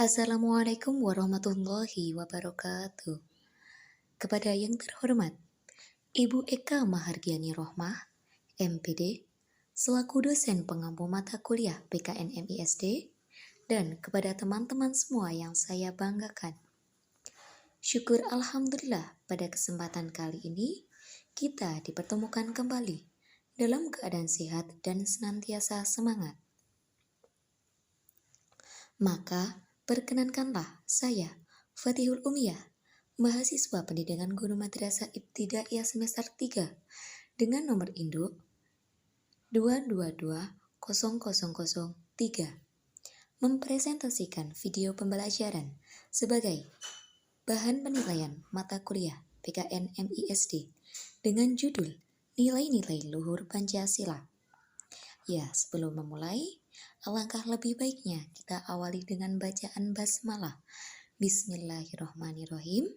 Assalamualaikum warahmatullahi wabarakatuh. Kepada yang terhormat, Ibu Eka Mahargiani Rohmah, MPD, selaku dosen pengampu mata kuliah PKN MISD, dan kepada teman-teman semua yang saya banggakan. Syukur Alhamdulillah pada kesempatan kali ini, kita dipertemukan kembali dalam keadaan sehat dan senantiasa semangat. Maka, perkenankanlah saya, Fatihul Umiyah, mahasiswa pendidikan guru madrasah ibtidaiyah semester 3 dengan nomor induk 2220003 mempresentasikan video pembelajaran sebagai bahan penilaian mata kuliah PKN MISD dengan judul Nilai-nilai Luhur Pancasila. Ya, sebelum memulai, alangkah lebih baiknya kita awali dengan bacaan basmalah. Bismillahirrahmanirrahim.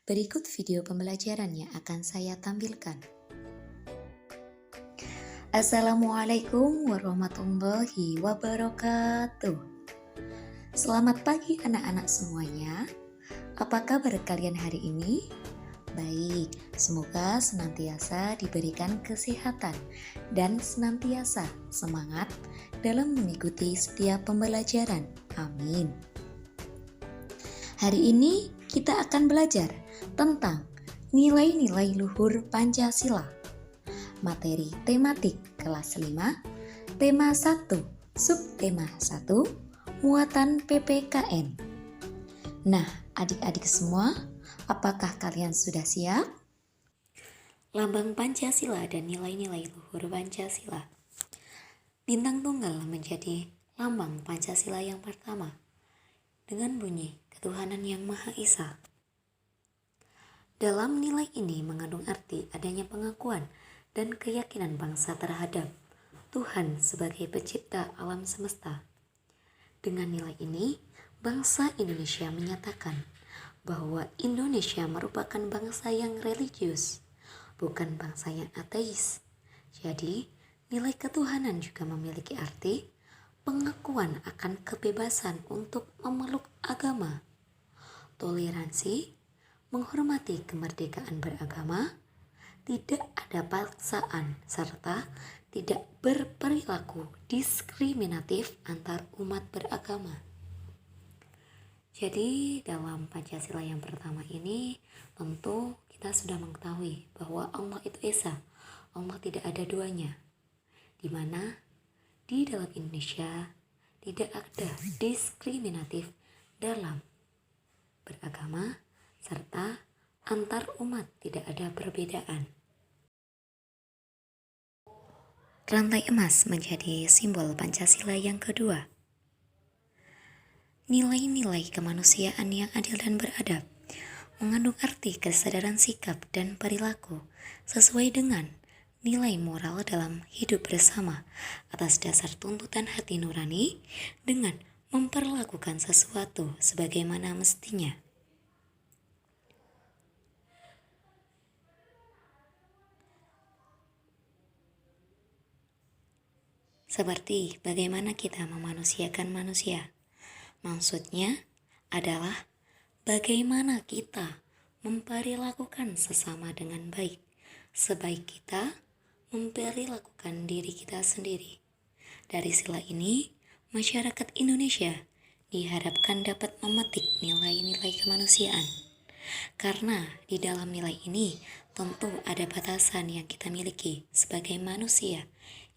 Berikut video pembelajarannya akan saya tampilkan. Assalamualaikum warahmatullahi wabarakatuh. Selamat pagi anak-anak semuanya. Apa kabar kalian hari ini? Baik, semoga senantiasa diberikan kesehatan dan senantiasa semangat dalam mengikuti setiap pembelajaran. Amin. Hari ini kita akan belajar tentang nilai-nilai luhur Pancasila. Materi tematik kelas 5, tema 1, subtema 1, muatan PPKN. Nah, adik-adik semua, apakah kalian sudah siap? Lambang Pancasila dan nilai-nilai luhur Pancasila. Bintang tunggal menjadi lambang Pancasila yang pertama dengan bunyi ketuhanan yang Maha Esa. Dalam nilai ini mengandung arti adanya pengakuan dan keyakinan bangsa terhadap Tuhan sebagai pencipta alam semesta. Dengan nilai ini, bangsa Indonesia menyatakan bahwa Indonesia merupakan bangsa yang religius, bukan bangsa yang ateis. Jadi, nilai ketuhanan juga memiliki arti pengakuan akan kebebasan untuk memeluk agama, toleransi, menghormati kemerdekaan beragama, tidak ada paksaan, serta tidak berperilaku diskriminatif antar umat beragama. Jadi dalam Pancasila yang pertama ini tentu kita sudah mengetahui bahwa Allah itu Esa, Allah tidak ada duanya, di mana di dalam Indonesia tidak ada diskriminatif dalam beragama serta antar umat tidak ada perbedaan. Rantai emas menjadi simbol Pancasila yang kedua. Nilai-nilai kemanusiaan yang adil dan beradab mengandung arti kesadaran sikap dan perilaku sesuai dengan nilai moral dalam hidup bersama atas dasar tuntutan hati nurani dengan memperlakukan sesuatu sebagaimana mestinya. Seperti bagaimana kita memanusiakan manusia. Maksudnya adalah bagaimana kita memperlakukan sesama dengan baik, sebaik kita memperlakukan diri kita sendiri. Dari sila ini, masyarakat Indonesia diharapkan dapat memetik nilai-nilai kemanusiaan. Karena di dalam nilai ini tentu ada batasan yang kita miliki sebagai manusia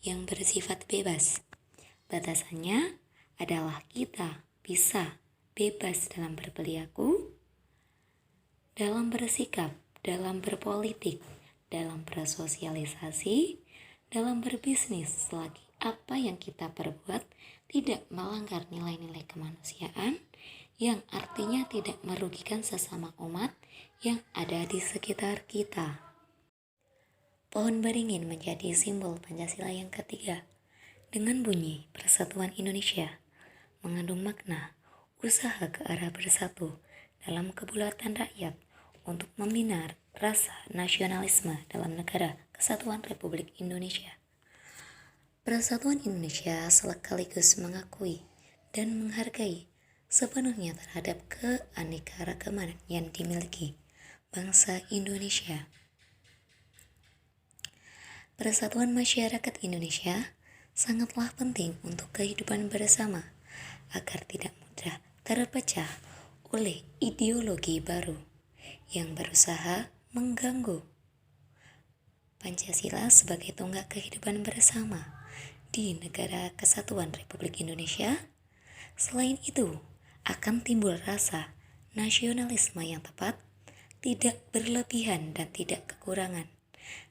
yang bersifat bebas. Batasannya adalah kita bisa bebas dalam berperilaku, dalam bersikap, dalam berpolitik, dalam bersosialisasi, dalam berbisnis selagi apa yang kita perbuat tidak melanggar nilai-nilai kemanusiaan yang artinya tidak merugikan sesama umat yang ada di sekitar kita. Pohon beringin menjadi simbol Pancasila yang ketiga dengan bunyi Persatuan Indonesia mengandung makna usaha ke arah bersatu dalam kebulatan rakyat untuk membina rasa nasionalisme dalam negara Kesatuan Republik Indonesia. Persatuan Indonesia sekaligus mengakui dan menghargai sepenuhnya terhadap keanekaragaman yang dimiliki bangsa Indonesia. Persatuan masyarakat Indonesia sangatlah penting untuk kehidupan bersama agar tidak mudah terpecah oleh ideologi baru yang berusaha mengganggu Pancasila sebagai tonggak kehidupan bersama di Negara Kesatuan Republik Indonesia. Selain itu, akan timbul rasa nasionalisme yang tepat, tidak berlebihan dan tidak kekurangan.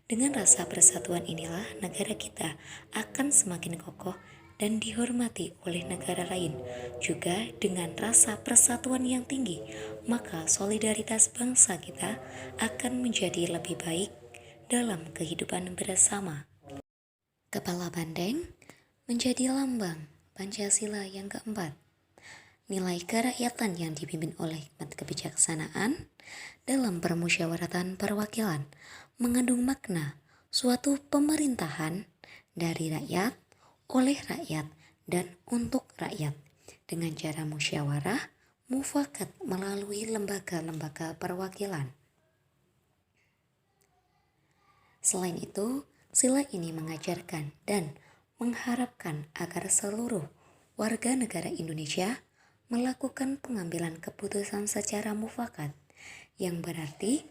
Dengan rasa persatuan inilah negara kita akan semakin kokoh dan dihormati oleh negara lain. Juga dengan rasa persatuan yang tinggi, maka solidaritas bangsa kita akan menjadi lebih baik dalam kehidupan bersama. Kepala Bandeng menjadi lambang Pancasila yang keempat. Nilai kerakyatan yang dipimpin oleh hikmat kebijaksanaan dalam permusyawaratan perwakilan mengandung makna suatu pemerintahan dari rakyat, oleh rakyat, dan untuk rakyat dengan cara musyawarah mufakat melalui lembaga-lembaga perwakilan. Selain itu, sila ini mengajarkan dan mengharapkan agar seluruh warga negara Indonesia melakukan pengambilan keputusan secara mufakat, yang berarti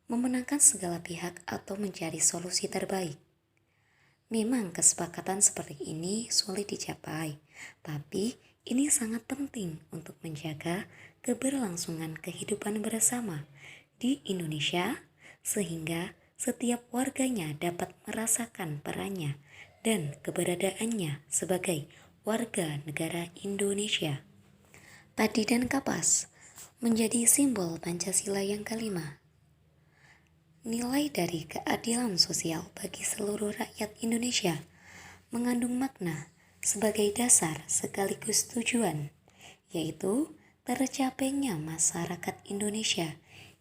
memenangkan segala pihak atau mencari solusi terbaik. Memang kesepakatan seperti ini sulit dicapai, tapi ini sangat penting untuk menjaga keberlangsungan kehidupan bersama di Indonesia, sehingga setiap warganya dapat merasakan perannya dan keberadaannya sebagai warga negara Indonesia. Padi dan kapas menjadi simbol Pancasila yang kelima. Nilai dari keadilan sosial bagi seluruh rakyat Indonesia mengandung makna sebagai dasar sekaligus tujuan, yaitu tercapainya masyarakat Indonesia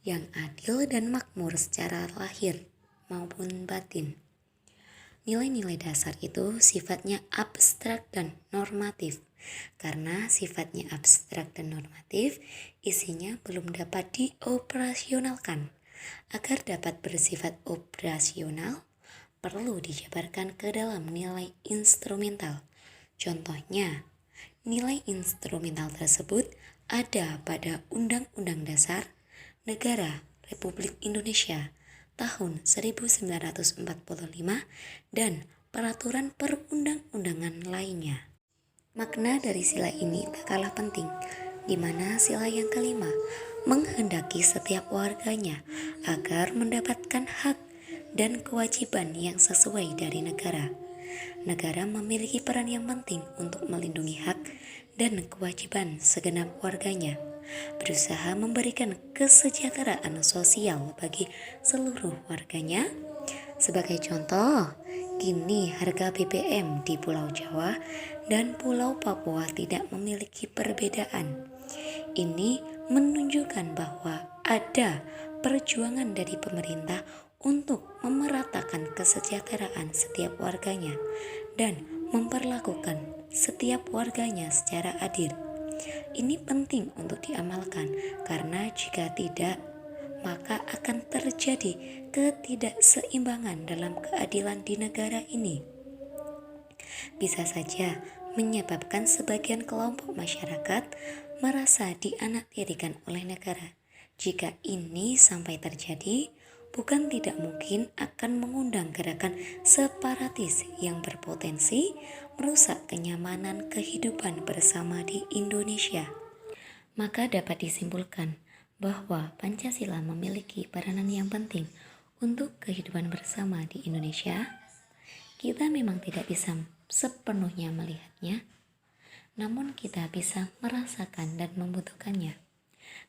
yang adil dan makmur secara lahir maupun batin. Nilai-nilai dasar itu sifatnya abstrak dan normatif. Karena sifatnya abstrak dan normatif, isinya belum dapat dioperasionalkan. Agar dapat bersifat operasional, perlu dijabarkan ke dalam nilai instrumental. Contohnya, nilai instrumental tersebut ada pada Undang-Undang Dasar Negara Republik Indonesia tahun 1945 dan peraturan perundang-undangan lainnya. Makna dari sila ini tak kalah penting, di mana sila yang kelima menghendaki setiap warganya agar mendapatkan hak dan kewajiban yang sesuai dari negara. Negara memiliki peran yang penting untuk melindungi hak dan kewajiban segenap warganya, berusaha memberikan kesejahteraan sosial bagi seluruh warganya. Sebagai contoh, kini harga BBM di Pulau Jawa dan Pulau Papua tidak memiliki perbedaan. Ini menunjukkan bahwa ada perjuangan dari pemerintah untuk memeratakan kesejahteraan setiap warganya dan memperlakukan setiap warganya secara adil. Ini penting untuk diamalkan karena jika tidak, maka akan terjadi ketidakseimbangan dalam keadilan di negara ini. Bisa saja menyebabkan sebagian kelompok masyarakat merasa dianaktirikan oleh negara. Jika ini sampai terjadi, bukan tidak mungkin akan mengundang gerakan separatis yang berpotensi merusak kenyamanan kehidupan bersama di Indonesia. Maka dapat disimpulkan bahwa Pancasila memiliki peranan yang penting untuk kehidupan bersama di Indonesia. Kita memang tidak bisa sepenuhnya melihatnya, namun kita bisa merasakan dan membutuhkannya,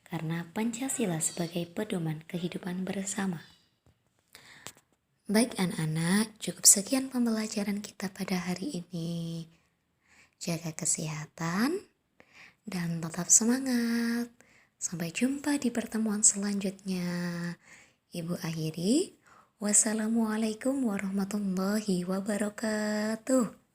karena Pancasila sebagai pedoman kehidupan bersama. Baik anak-anak, cukup sekian pembelajaran kita pada hari ini. Jaga kesehatan dan tetap semangat. Sampai jumpa di pertemuan selanjutnya. Ibu akhiri, wassalamualaikum warahmatullahi wabarakatuh.